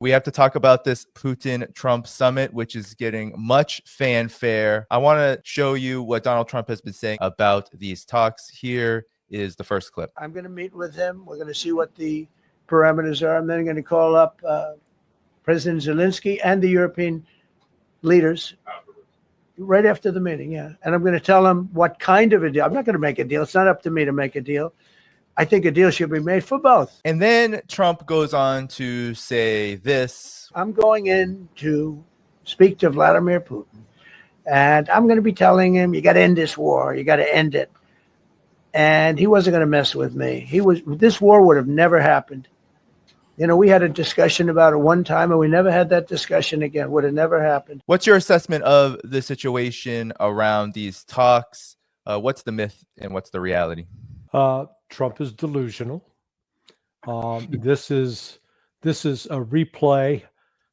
We have to talk about this Putin-Trump summit, which is getting much fanfare. I want to show you what Donald Trump has been saying about these talks. Here is the first clip. I'm going to meet with him. We're going to see what the parameters are. I'm then going to call up President Zelensky and the European leaders right after the meeting, yeah. And I'm going to tell them what kind of a deal. I'm not going to make a deal. It's not up to me to make a deal. I think a deal should be made for both. And then Trump goes on to say this. I'm going in to speak to Vladimir Putin, and I'm going to be telling him, you got to end this war. You got to end it. And he wasn't going to mess with me. This war would have never happened. You know, we had a discussion about it one time, and we never had that discussion again. Would have never happened. What's your assessment of the situation around these talks? What's the myth and what's the reality? Trump is delusional. This is a replay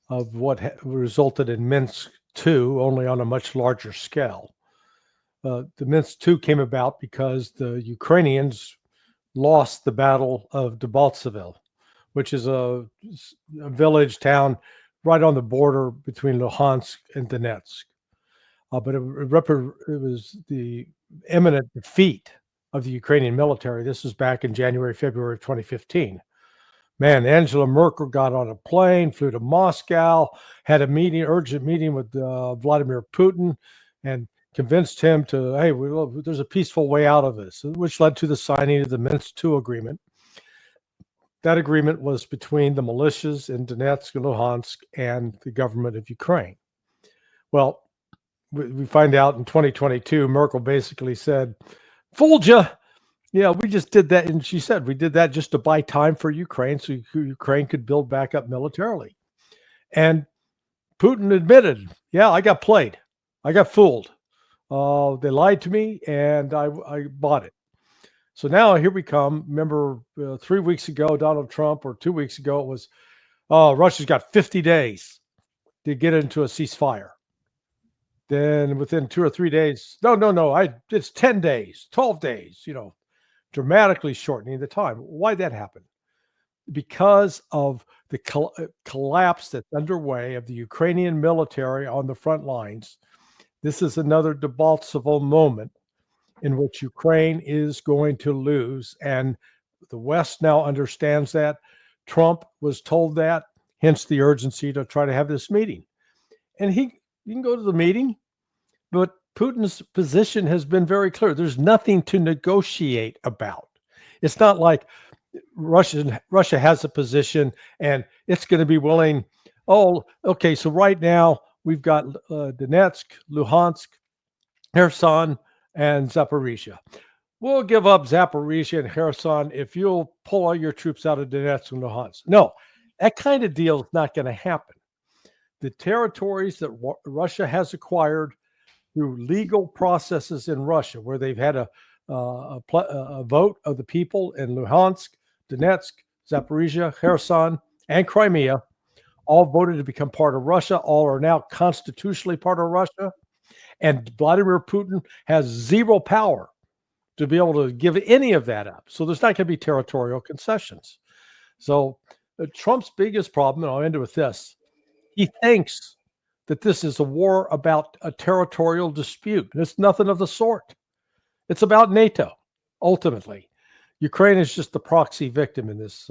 of what resulted in Minsk II, only on a much larger scale. The Minsk II came about because the Ukrainians lost the Battle of Debaltseve, which is a village town right on the border between Luhansk and Donetsk. But it was the imminent defeat of the Ukrainian military. This was back in January, February of 2015. Man, Angela Merkel got on a plane, flew to Moscow, had a urgent meeting with Vladimir Putin, and convinced him to, hey, there's a peaceful way out of this, which led to the signing of the Minsk II agreement. That agreement was between the militias in Donetsk and Luhansk and the government of Ukraine. Well, we find out in 2022, Merkel basically said, fooled you. Yeah, we just did that. And she said, we did that just to buy time for Ukraine so Ukraine could build back up militarily. And Putin admitted, yeah, I got played. I got fooled. They lied to me and I bought it. So now here we come. Remember 3 weeks ago, Donald Trump, or 2 weeks ago, it was, Russia's got 50 days to get into a ceasefire. Then within 2 or 3 days, no, it's 10 days, 12 days, dramatically shortening the time. Why'd that happen? Because of the collapse that's underway of the Ukrainian military on the front lines. This is another Debaltseve moment in which Ukraine is going to lose. And the West now understands that. Trump was told that, hence the urgency to try to have this meeting. And you can go to the meeting, but Putin's position has been very clear. There's nothing to negotiate about. It's not like Russia has a position and it's going to be willing. Oh, okay. So right now we've got Donetsk, Luhansk, Kherson, and Zaporizhia. We'll give up Zaporizhia and Kherson if you'll pull all your troops out of Donetsk and Luhansk. No, that kind of deal is not going to happen. The territories that Russia has acquired through legal processes in Russia, where they've had a vote of the people in Luhansk, Donetsk, Zaporizhia, Kherson, and Crimea, all voted to become part of Russia. All are now constitutionally part of Russia. And Vladimir Putin has zero power to be able to give any of that up. So there's not going to be territorial concessions. So Trump's biggest problem, and I'll end it with this, he thinks that this is a war about a territorial dispute. It's nothing of the sort. It's about NATO, ultimately. Ukraine is just the proxy victim in this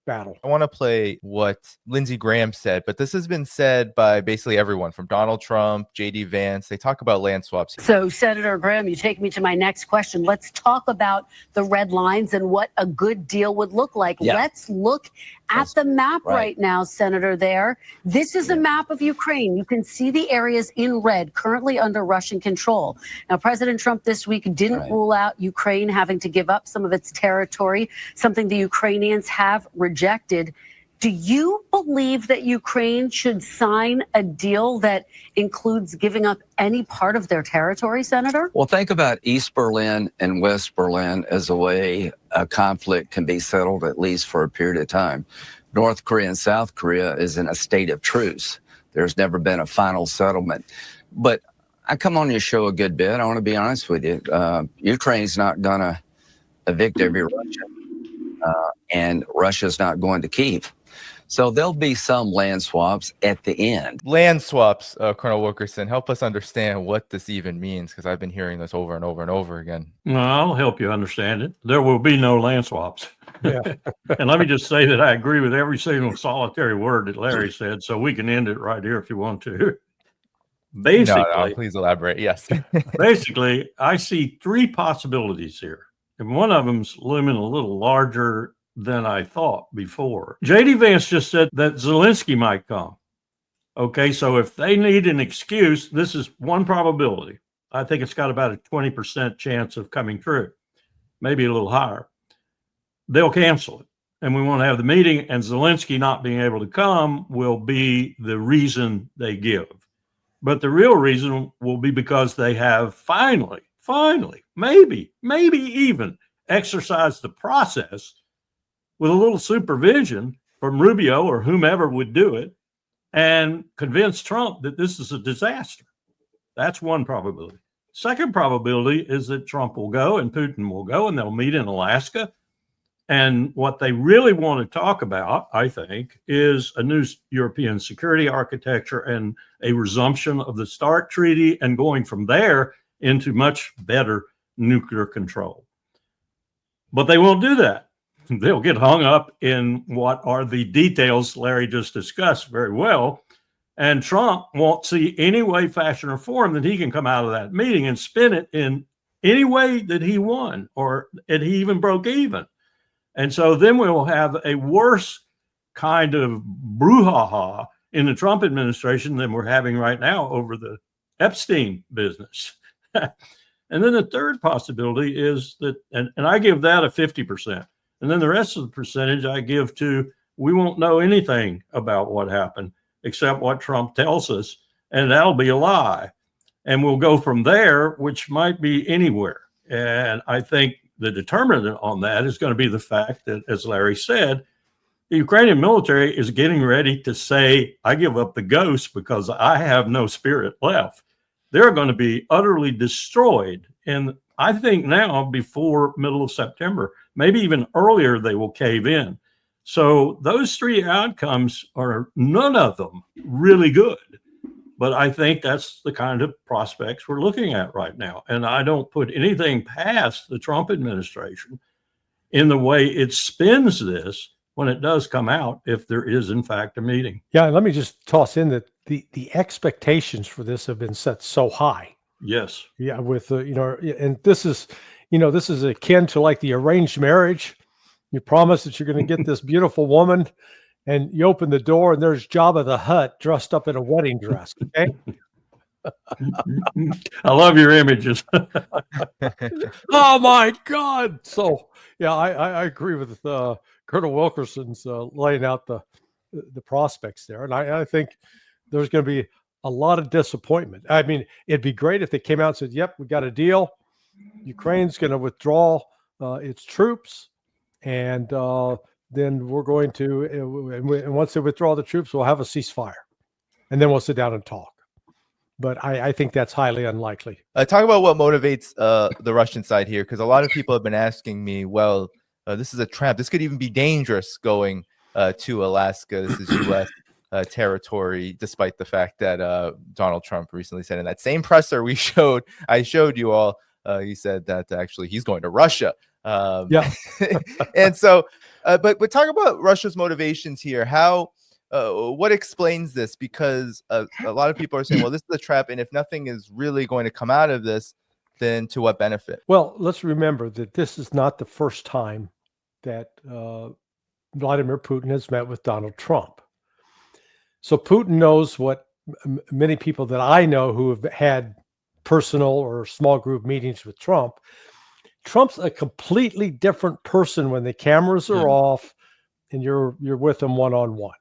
battle. I want to play what Lindsey Graham said, but this has been said by basically everyone from Donald Trump, J.D. Vance. They talk about land swaps. So, Senator Graham, you take me to my next question. Let's talk about the red lines and what a good deal would look like. Yeah. Let's look at the map right now, Senator, there. This is a map of Ukraine. You can see the areas in red currently under Russian control. Now, President Trump this week didn't rule out Ukraine having to give up some of its territory, something the Ukrainians have rejected. Do you believe that Ukraine should sign a deal that includes giving up any part of their territory, Senator? Well, think about East Berlin and West Berlin as a way a conflict can be settled, at least for a period of time. North Korea and South Korea is in a state of truce. There's never been a final settlement. But I come on your show a good bit. I want to be honest with you. Ukraine's not going to evict every Russian, and Russia's not going to Kyiv. So there'll be some land swaps at the end. Land swaps, Colonel Wilkerson, help us understand what this even means, because I've been hearing this over and over and over again. No, I'll help you understand it. There will be no land swaps. Yeah. And let me just say that I agree with every single solitary word that Larry said, so we can end it right here if you want to. Basically, No, please elaborate. Yes. basically, I see three possibilities here. And one of them's looming a little larger than I thought before. J.D. Vance just said that Zelensky might come. Okay, so if they need an excuse, this is one probability. I think it's got about a 20% chance of coming true, maybe a little higher. They'll cancel it, and we won't have the meeting, and Zelensky not being able to come will be the reason they give. But the real reason will be because they have finally, maybe even exercised the process with a little supervision from Rubio or whomever would do it and convince Trump that this is a disaster. That's one probability. Second probability is that Trump will go and Putin will go and they'll meet in Alaska. And what they really want to talk about, I think, is a new European security architecture and a resumption of the START treaty and going from there into much better nuclear control. But they won't do that. They'll get hung up in what are the details Larry just discussed very well. And Trump won't see any way, fashion, or form that he can come out of that meeting and spin it in any way that he won or that he even broke even. And so then we'll have a worse kind of brouhaha in the Trump administration than we're having right now over the Epstein business. And then the third possibility is that, and I give that a 50%. And then the rest of the percentage I give to, we won't know anything about what happened except what Trump tells us, and that'll be a lie. And we'll go from there, which might be anywhere. And I think the determinant on that is going to be the fact that, as Larry said, the Ukrainian military is getting ready to say, I give up the ghost because I have no spirit left. They're going to be utterly destroyed. And I think now, before middle of September, maybe even earlier, they will cave in. So those three outcomes are none of them really good. But I think that's the kind of prospects we're looking at right now. And I don't put anything past the Trump administration in the way it spins this when it does come out, if there is, in fact, a meeting. Yeah, and let me just toss in that the expectations for this have been set so high. Yes. Yeah, with and this is akin to like the arranged marriage. You promise that you're going to get this beautiful woman, and you open the door, and there's Jabba the Hutt dressed up in a wedding dress. Okay. I love your images. Oh my God! So yeah, I agree with Colonel Wilkerson's laying out the prospects there, and I think there's going to be a lot of disappointment. I mean, it'd be great if they came out and said, "Yep, we got a deal. Ukraine's going to withdraw its troops, and then we're going to, and once they withdraw the troops, we'll have a ceasefire, and then we'll sit down and talk." But I think that's highly unlikely. Talk about what motivates the Russian side here, because a lot of people have been asking me, well, this is a trap. This could even be dangerous going to Alaska. This is U.S. Territory, despite the fact that Donald Trump recently said in that same presser I showed you all, he said that actually he's going to Russia. Yeah. And so, but talk about Russia's motivations here. What explains this? Because a lot of people are saying, well, this is a trap, and if nothing is really going to come out of this, then to what benefit? Well, let's remember that this is not the first time that Vladimir Putin has met with Donald Trump. So Putin knows what many people that I know who have had personal or small group meetings with Trump. Trump's a completely different person when the cameras are off and you're with him one-on-one.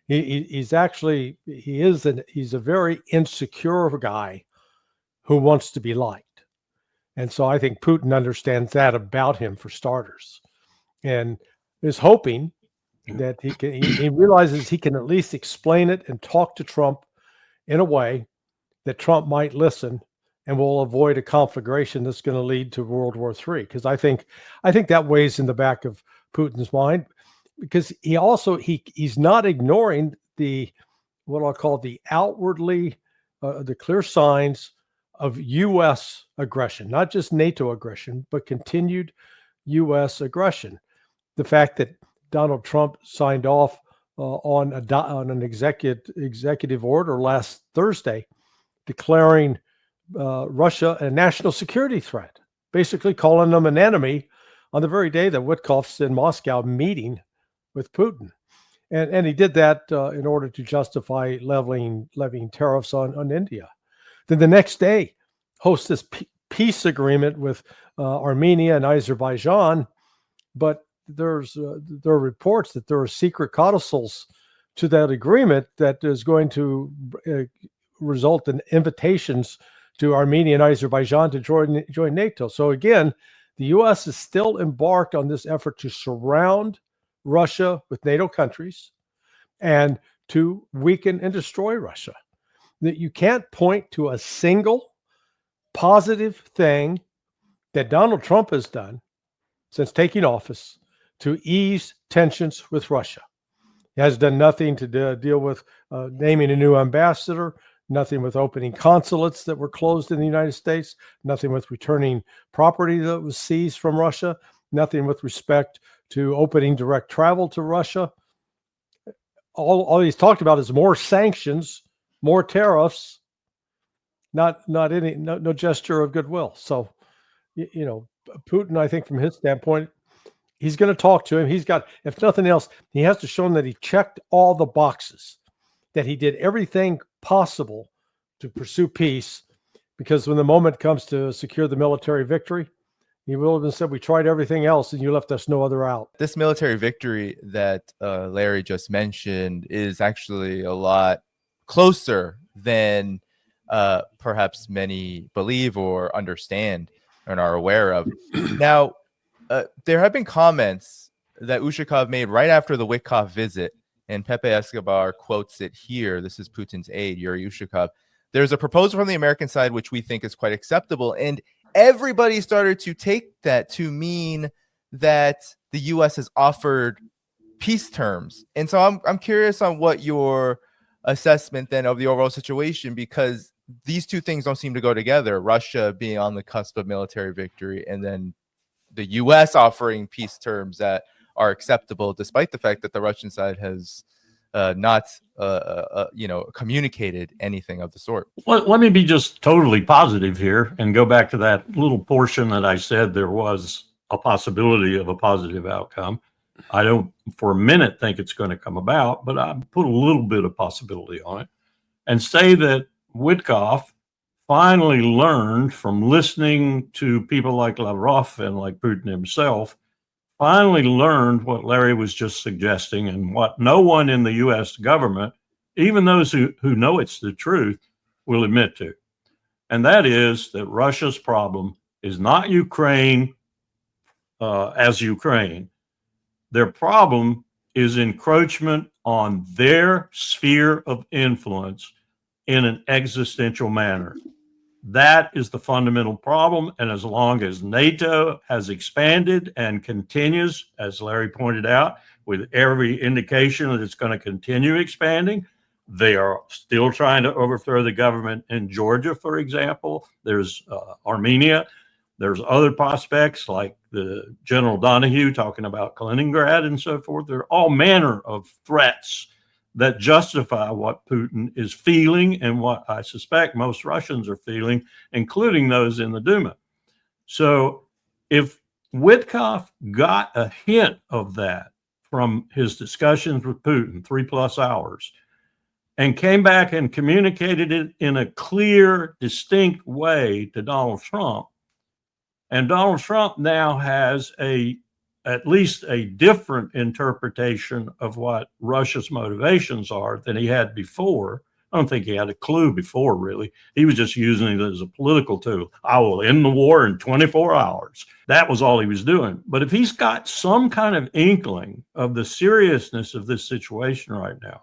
He's a very insecure guy who wants to be liked. And so I think Putin understands that about him, for starters, and is hoping that he realizes he can at least explain it and talk to Trump in a way that Trump might listen and will avoid a conflagration that's going to lead to World War III. Because I think that weighs in the back of Putin's mind. because he's not ignoring the what I'll call the outwardly the clear signs of U.S. aggression, not just NATO aggression, but continued U.S. aggression. The fact that Donald Trump signed off on an executive order last Thursday declaring Russia a national security threat, basically calling them an enemy on the very day that Witkoff's in Moscow meeting with Putin. And he did that in order to justify levying tariffs on India. Then the next day, host this peace agreement with Armenia and Azerbaijan, but there are reports that there are secret codicils to that agreement that is going to result in invitations to Armenia and Azerbaijan to join NATO. So again, the U.S. is still embarked on this effort to surround Russia with NATO countries and to weaken and destroy Russia. That you can't point to a single positive thing that Donald Trump has done since taking office to ease tensions with Russia. He has done nothing to deal with naming a new ambassador, nothing with opening consulates that were closed in the United States, nothing with returning property that was seized from Russia, nothing with respect to opening direct travel to Russia. All he's talked about is more sanctions, more tariffs, not any no gesture of goodwill. So, you know, Putin, I think from his standpoint, he's going to talk to him. He's got, if nothing else, he has to show him that he checked all the boxes, that he did everything possible to pursue peace, because when the moment comes to secure the military victory, he will have said, we tried everything else and you left us no other out. This military victory that Larry just mentioned is actually a lot closer than perhaps many believe or understand and are aware of. Now, there have been comments that Ushakov made right after the Witkoff visit, and Pepe Escobar quotes it here. This is Putin's aide, Yuri Ushakov. There's a proposal from the American side which we think is quite acceptable, and everybody started to take that to mean that the U.S. has offered peace terms. And so I'm curious on what your assessment then of the overall situation, because these two things don't seem to go together. Russia being on the cusp of military victory, and then the U.S. offering peace terms that are acceptable, despite the fact that the Russian side has not communicated anything of the sort. Well, let me be just totally positive here and go back to that little portion that I said there was a possibility of a positive outcome. I don't for a minute think it's going to come about, but I put a little bit of possibility on it and say that Witkoff finally learned from listening to people like Lavrov and like Putin himself, finally learned what Larry was just suggesting and what no one in the U.S. government, even those who know it's the truth, will admit to. And that is that Russia's problem is not Ukraine as Ukraine. Their problem is encroachment on their sphere of influence in an existential manner. That is the fundamental problem. And as long as NATO has expanded and continues, as Larry pointed out, with every indication that it's going to continue expanding, they are still trying to overthrow the government in Georgia, for example. There's Armenia. There's other prospects like the General Donahue talking about Kaliningrad and so forth. There are all manner of threats that justify what Putin is feeling and what I suspect most Russians are feeling, including those in the Duma. So if Witkoff got a hint of that from his discussions with Putin, 3+ hours, and came back and communicated it in a clear, distinct way to Donald Trump, and Donald Trump now has at least a different interpretation of what Russia's motivations are than he had before. I don't think he had a clue before, really. He was just using it as a political tool. I will end the war in 24 hours. That was all he was doing. But if he's got some kind of inkling of the seriousness of this situation right now,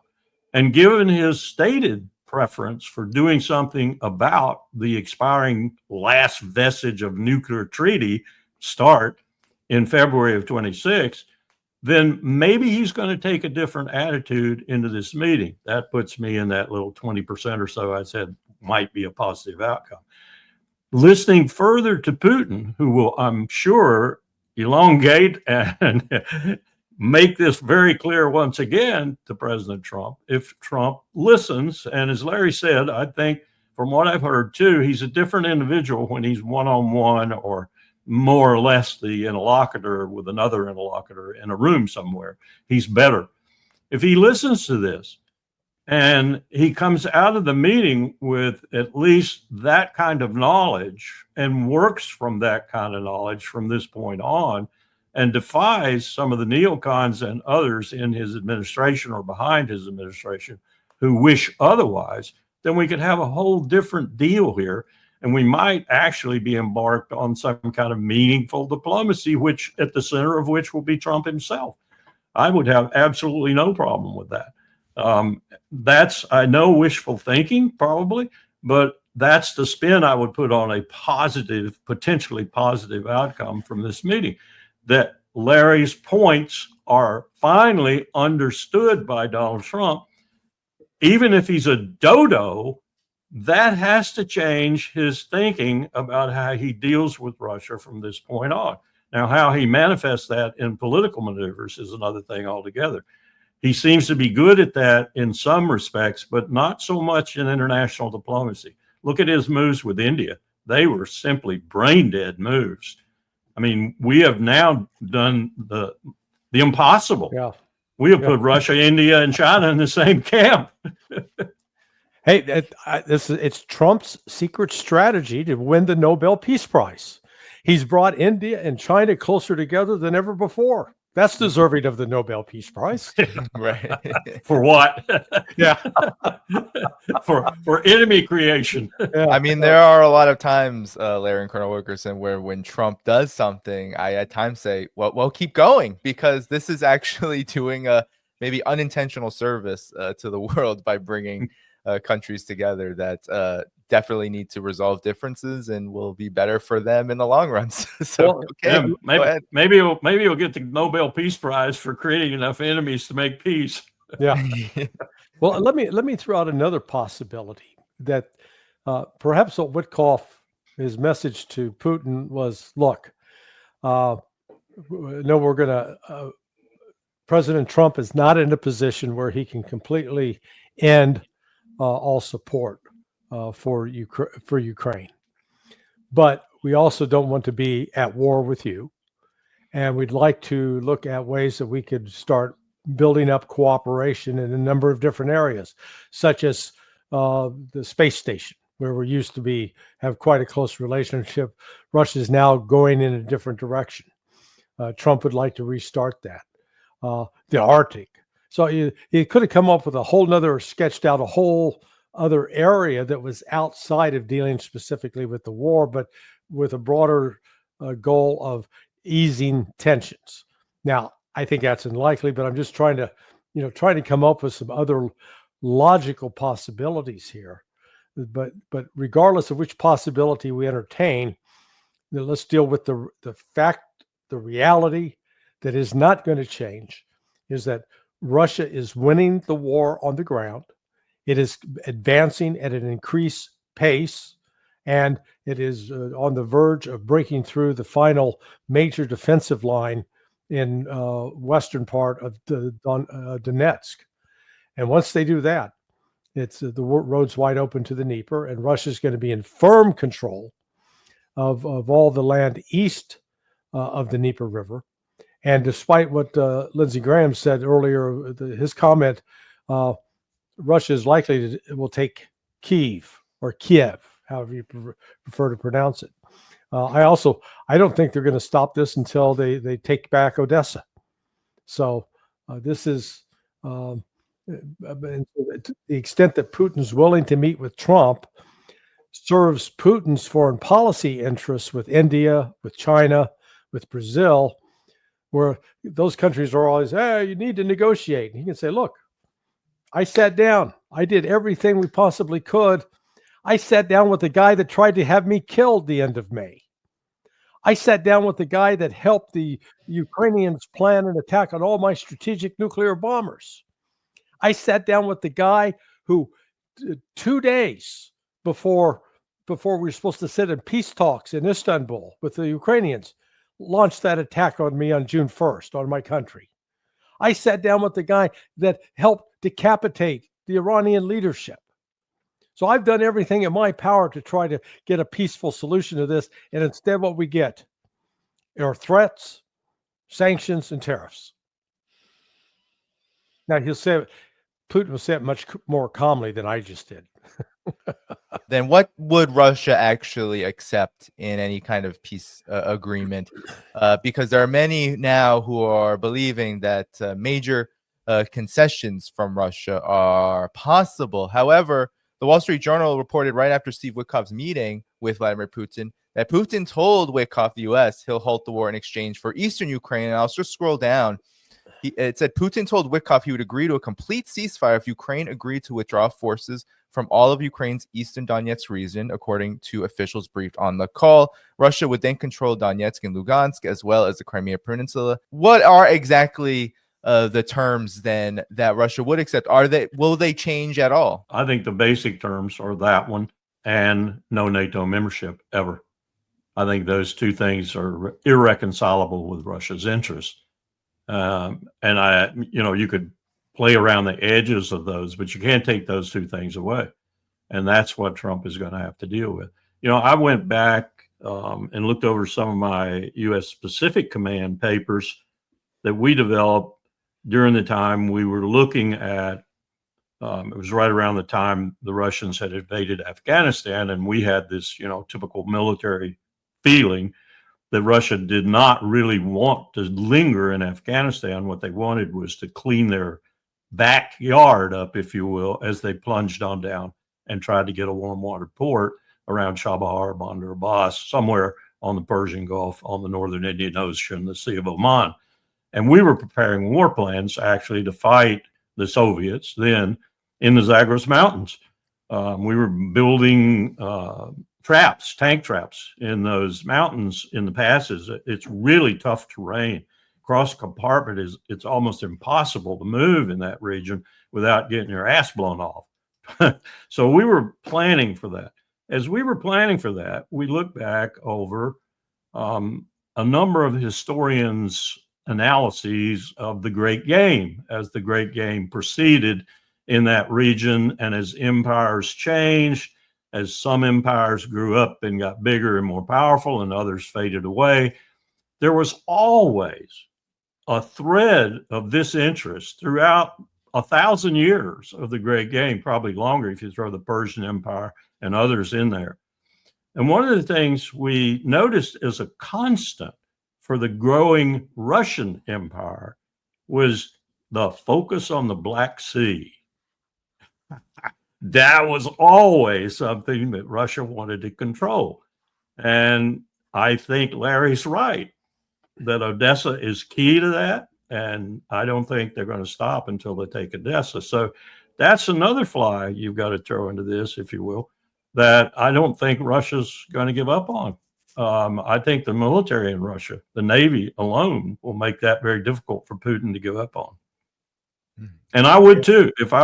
and given his stated preference for doing something about the expiring last vestige of nuclear treaty START in February of 26, then maybe he's going to take a different attitude into this meeting. That puts me in that little 20% or so I said might be a positive outcome. Listening further to Putin, who will, I'm sure, elongate and make this very clear once again to President Trump, if Trump listens. And as Larry said, I think from what I've heard too, he's a different individual when he's one-on-one or more or less the interlocutor with another interlocutor in a room somewhere. He's better. If he listens to this and he comes out of the meeting with at least that kind of knowledge and works from that kind of knowledge from this point on and defies some of the neocons and others in his administration or behind his administration who wish otherwise, then we could have a whole different deal here. And we might actually be embarked on some kind of meaningful diplomacy, which at the center of which will be Trump himself. I would have absolutely no problem with that. That's, I know, wishful thinking probably, but that's the spin I would put on a positive, potentially positive outcome from this meeting, that Larry's points are finally understood by Donald Trump. Even if he's a dodo, that has to change his thinking about how he deals with Russia from this point on. Now, how he manifests that in political maneuvers is another thing altogether. He seems to be good at that in some respects, but not so much in international diplomacy. Look at his moves with India. They were simply brain dead moves. I mean, we have now done the impossible. Yeah. We have put Russia, India, and China in the same camp. Hey, it's Trump's secret strategy to win the Nobel Peace Prize. He's brought India and China closer together than ever before. That's deserving of the Nobel Peace Prize. Right. For what? Yeah. for enemy creation. Yeah. I mean, there are a lot of times, Larry and Colonel Wilkerson, where when Trump does something, I at times say, well, keep going, because this is actually doing a maybe unintentional service to the world by bringing countries together that definitely need to resolve differences and will be better for them in the long run. So, yeah, maybe he'll get the Nobel Peace Prize for creating enough enemies to make peace. Yeah. Well, let me throw out another possibility that perhaps Witkoff, his message to Putin was, look, President Trump is not in a position where he can completely end all support for Ukraine. But we also don't want to be at war with you. And we'd like to look at ways that we could start building up cooperation in a number of different areas, such as the space station, where we used to have quite a close relationship. Russia is now going in a different direction. Trump would like to restart that. The Arctic. So he could have come up with sketched out a whole other area that was outside of dealing specifically with the war, but with a broader goal of easing tensions. Now, I think that's unlikely, but I'm just trying to come up with some other logical possibilities here. But regardless of which possibility we entertain, let's deal with the reality that is not going to change, is that Russia is winning the war on the ground. It is advancing at an increased pace, and it is on the verge of breaking through the final major defensive line in western part of Donetsk. And once they do that, it's the road's wide open to the Dnieper, and Russia's going to be in firm control of all the land east of the Dnieper River. And despite what Lindsey Graham said earlier, his comment, Russia is likely will take Kiev or Kiev, however you prefer to pronounce it. I don't think they're going to stop this until they take back Odessa. So this is to the extent that Putin's willing to meet with Trump, serves Putin's foreign policy interests with India, with China, with Brazil, where those countries are always, you need to negotiate. And he can say, look, I sat down. I did everything we possibly could. I sat down with the guy that tried to have me killed the end of May. I sat down with the guy that helped the Ukrainians plan an attack on all my strategic nuclear bombers. I sat down with the guy who 2 days before we were supposed to sit in peace talks in Istanbul with the Ukrainians, launched that attack on me on June 1st on my country. I sat down with the guy that helped decapitate the Iranian leadership. So I've done everything in my power to try to get a peaceful solution to this. And instead what we get are threats, sanctions, and tariffs. Now Putin will say it much more calmly than I just did. Then what would Russia actually accept in any kind of peace agreement? Because there are many now who are believing that major concessions from Russia are possible. However, the Wall Street Journal reported right after Steve Witkoff's meeting with Vladimir Putin that Putin told Witkoff, the U.S., he'll halt the war in exchange for eastern Ukraine. And I'll just scroll down. It said Putin told Witkoff he would agree to a complete ceasefire if Ukraine agreed to withdraw forces from all of Ukraine's eastern Donetsk region, according to officials briefed on the call. Russia would then control Donetsk and Lugansk, as well as the Crimea Peninsula. What are exactly the terms then that Russia would accept? Will they change at all? I think the basic terms are that one and no NATO membership ever. I think those two things are irreconcilable with Russia's interests. And you could play around the edges of those, but you can't take those two things away. And that's what Trump is going to have to deal with. I went back and looked over some of my U.S. Pacific Command papers that we developed during the time we were looking at, it was right around the time the Russians had invaded Afghanistan, and we had this, typical military feeling that Russia did not really want to linger in Afghanistan. What they wanted was to clean their backyard up, if you will, as they plunged on down and tried to get a warm water port around Chabahar, Bandar Abbas, somewhere on the Persian Gulf, on the northern Indian Ocean, the Sea of Oman. And we were preparing war plans actually to fight the Soviets then in the Zagros Mountains. We were building tank traps in those mountains in the passes. It's really tough terrain. Cross compartment it's almost impossible to move in that region without getting your ass blown off. So we were planning for that. As we were planning for that, we looked back over a number of historians' analyses of the Great Game as the Great Game proceeded in that region, and as empires changed, as some empires grew up and got bigger and more powerful and others faded away, there was always a thread of this interest throughout 1,000 years of the Great Game, probably longer if you throw the Persian Empire and others in there. And one of the things we noticed as a constant for the growing Russian Empire was the focus on the Black Sea. That was always something that Russia wanted to control. And I think Larry's right that Odessa is key to that. And I don't think they're going to stop until they take Odessa. So that's another fly you've got to throw into this, if you will, that I don't think Russia's going to give up on. I think the military in Russia, the Navy alone, will make that very difficult for Putin to give up on. And I would too. If I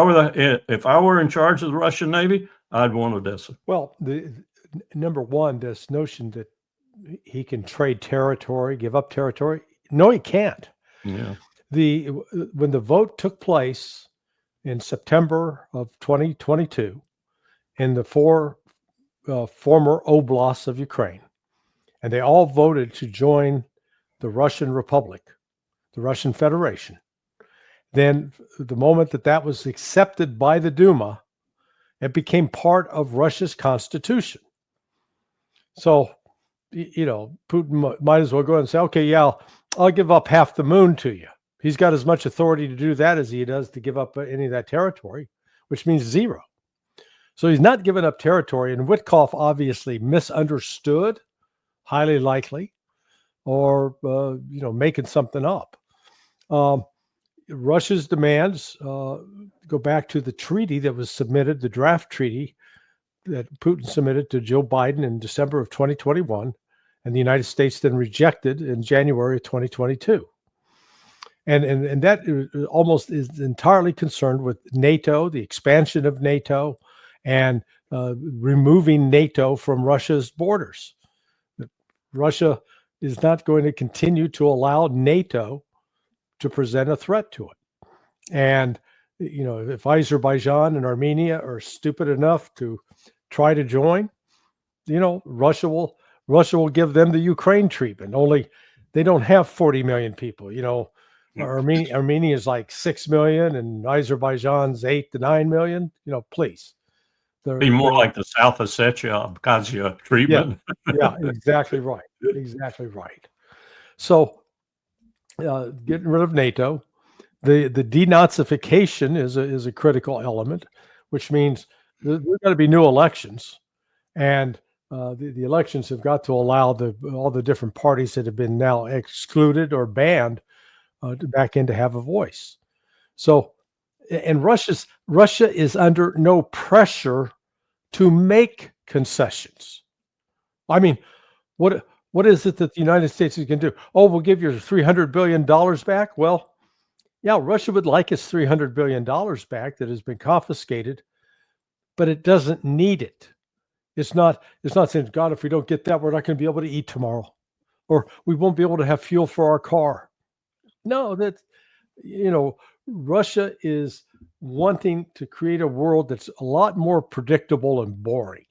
were in charge of the Russian Navy, I'd want Odessa. Well, number one, this notion that he can trade territory, give up territory. No, he can't. Yeah. When the vote took place in September of 2022 in the four former oblasts of Ukraine, and they all voted to join the Russian Republic, the Russian Federation. Then the moment that was accepted by the Duma, it became part of Russia's constitution. So, Putin might as well go and say, okay, yeah, I'll give up half the moon to you. He's got as much authority to do that as he does to give up any of that territory, which means zero. So he's not giving up territory. And Witkoff obviously misunderstood, highly likely, or, making something up. Russia's demands go back to the treaty that was submitted, the draft treaty that Putin submitted to Joe Biden in December of 2021. and the United States then rejected in January of 2022. And that almost is entirely concerned with NATO, the expansion of NATO, and removing NATO from Russia's borders. Russia is not going to continue to allow NATO to present a threat to it. And, you know, if Azerbaijan and Armenia are stupid enough to try to join, you know, Russia will give them the Ukraine treatment. Only they don't have 40 million people. You know, Armenia is like 6 million and Azerbaijan's 8 to 9 million. You know, please. Be more like the South Ossetia, Abkhazia treatment. Yeah, exactly right. Exactly right. So getting rid of NATO, the denazification is a critical element, which means there's got to be new elections, and the elections have got to allow all the different parties that have been now excluded or banned back in to have a voice. So, and Russia is under no pressure to make concessions. I mean, what is it that the United States is going to do? Oh, we'll give you $300 billion back. Well, yeah, Russia would like its $300 billion back that has been confiscated, but it doesn't need it. It's not saying, God, if we don't get that, we're not going to be able to eat tomorrow, or we won't be able to have fuel for our car. No, that's, you know, Russia is wanting to create a world that's a lot more predictable and boring.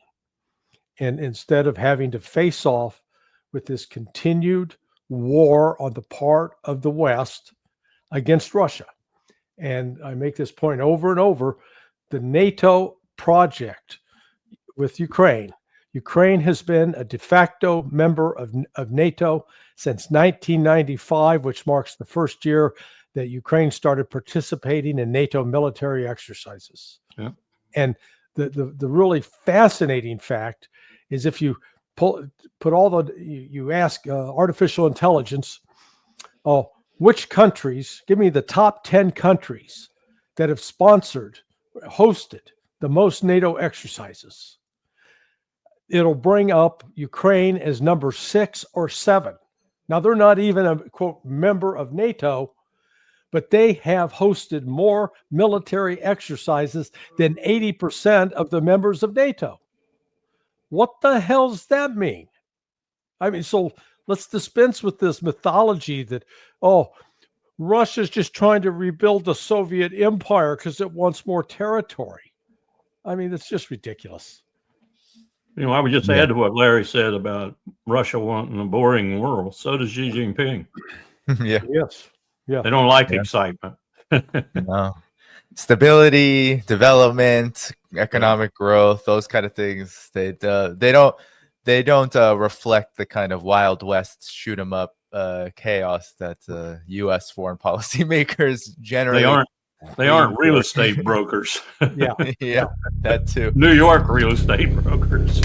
And instead of having to face off with this continued war on the part of the West against Russia. And I make this point over and over, the NATO project with Ukraine. Ukraine has been a de facto member of NATO since 1995, which marks the first year that Ukraine started participating in NATO military exercises. Yeah. And the really fascinating fact is if you you ask artificial intelligence, oh, which countries, give me the top 10 countries that have hosted the most NATO exercises. It'll bring up Ukraine as number 6 or 7. Now, they're not even a, quote, member of NATO, but they have hosted more military exercises than 80% of the members of NATO. What the hell does that mean? I mean, so let's dispense with this mythology that, oh, Russia's just trying to rebuild the Soviet empire because it wants more territory. I mean, it's just ridiculous. You know, I would just add to what Larry said about Russia wanting a boring world. So does Xi Jinping. Yeah. Yes. Yeah. They don't like excitement. No. Stability, development, economic growth, those kind of things. They don't reflect the kind of Wild West shoot 'em up chaos that U.S. foreign policy makers generally. They aren't real estate brokers. Yeah. Yeah, that too. New York real estate brokers.